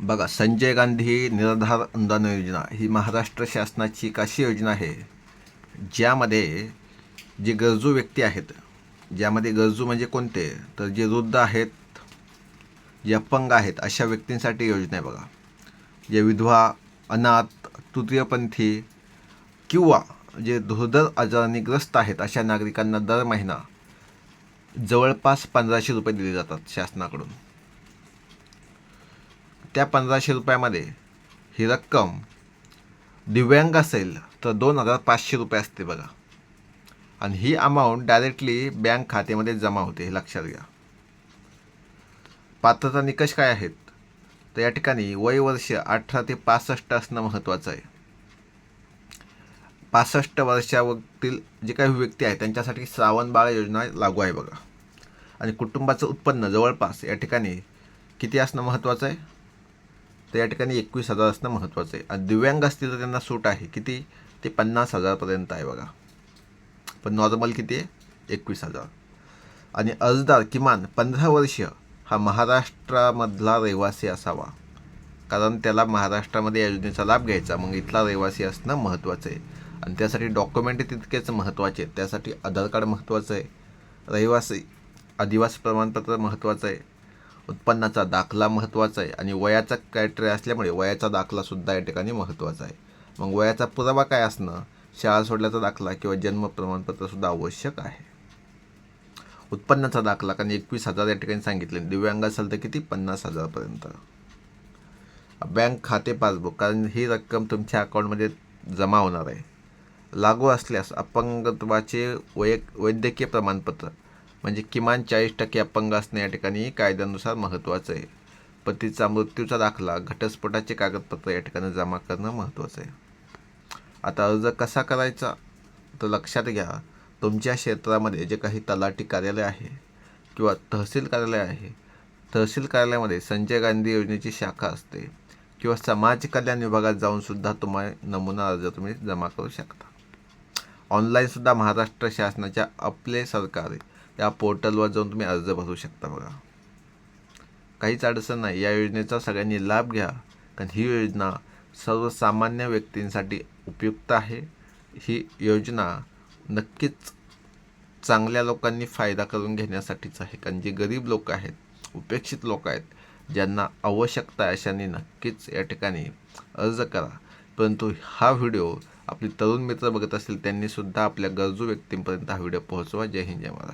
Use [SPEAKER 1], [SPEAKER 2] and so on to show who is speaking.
[SPEAKER 1] बघा, संजय गांधी निराधार अनुदान योजना ही महाराष्ट्र शासनाची एक अशी योजना आहे ज्यामध्ये जे गरजू व्यक्ती आहेत, ज्यामध्ये गरजू म्हणजे कोणते, तर जे वृद्ध आहेत, जे अपंग आहेत, अशा व्यक्तींसाठी योजना आहे. बघा, जे विधवा, अनाथ, तृतीयपंथी किंवा जे दुर्धर आजाराने ग्रस्त आहेत अशा नागरिकांना दर महिना जवळपास 1500 रुपये दिले जातात शासनाकडून. त्या 1500 रुपयामध्ये ही रक्कम दिव्यांग असेल तर 2500 रुपये असते. बघा, आणि ही अमाऊंट डायरेक्टली बँक खात्यामध्ये जमा होते, हे लक्षात घ्या. पात्रता निकष काय आहेत, तर या ठिकाणी वय वर्ष 18 ते 65 असणं महत्त्वाचं आहे. 65 वर्षावरील जे काही व्यक्ती आहेत त्यांच्यासाठी श्रावण बाळ योजना लागू आहे. बघा, आणि कुटुंबाचं उत्पन्न जवळपास या ठिकाणी किती असणं महत्त्वाचं आहे, तर या ठिकाणी 21,000 असणं महत्त्वाचं आहे. आणि दिव्यांग असतील तर त्यांना सूट आहे, किती, ते 50,000 आहे. बघा, पण नॉर्मल किती आहे, 21,000. आणि अर्जदार किमान 15 वर्ष हा महाराष्ट्रामधला रहिवासी असावा, कारण त्याला महाराष्ट्रामध्ये योजनेचा लाभ घ्यायचा, मग इथला रहिवासी असणं महत्त्वाचं आहे. आणि त्यासाठी डॉक्युमेंट तितकेच महत्त्वाचे आहेत. त्यासाठी आधार कार्ड महत्त्वाचं आहे, रहिवासी आदिवासी प्रमाणपत्र महत्त्वाचं आहे, उत्पन्नाचा दाखला महत्त्वाचा आहे, आणि वयाचा क्रायटेरिया असल्यामुळे वयाचा दाखलासुद्धा या ठिकाणी महत्त्वाचा आहे. मग वयाचा पुरावा काय असणं, शाळा सोडल्याचा दाखला किंवा जन्म प्रमाणपत्रसुद्धा आवश्यक आहे. उत्पन्नाचा दाखला, कारण 21,000 या ठिकाणी सांगितले. दिव्यांग असेल तर किती, 50,000. बँक खाते पासबुक, कारण ही रक्कम तुमच्या अकाउंटमध्ये जमा होणार आहे. लागू असल्यास अपंगत्वाचे वैद्यकीय प्रमाणपत्र, म्हणजे किमान 40% अपंग असणे या ठिकाणी कायद्यानुसार महत्त्वाचं आहे. पतीचा मृत्यूचा दाखला, घटस्फोटाचे कागदपत्र या ठिकाणी जमा करणं महत्त्वाचं आहे. आता अर्ज कसा करायचा, तर लक्षात घ्या, तुमच्या क्षेत्रामध्ये जे काही तलाठी कार्यालय आहे किंवा तहसील कार्यालय आहे, तहसील कार्यालयामध्ये संजय गांधी योजनेची शाखा असते, किंवा समाज कल्याण विभागात जाऊनसुद्धा नमुना अर्ज तुम्ही जमा करू शकता. ऑनलाईनसुद्धा महाराष्ट्र शासनाच्या आपले सरकार या पोर्टलवर जाऊन तुम्ही अर्ज भरू शकता. बघा, काहीच अडचण नाही. या योजनेचा सगळ्यांनी लाभ घ्या, कारण ही योजना सर्वसामान्य व्यक्तींसाठी उपयुक्त आहे. ही योजना नक्कीच चांगल्या लोकांनी फायदा करून घेण्यासाठीच आहे, कारण जे गरीब लोक आहेत, उपेक्षित लोक आहेत, ज्यांना आवश्यकता आहे, अशांनी नक्कीच या ठिकाणी अर्ज करा. परंतु हा व्हिडिओ आपले तरुण मित्र बघत असतील त्यांनीसुद्धा आपल्या गरजू व्यक्तींपर्यंत हा व्हिडिओ पोहोचवा. जय हिंद, जय महाराष्ट्र.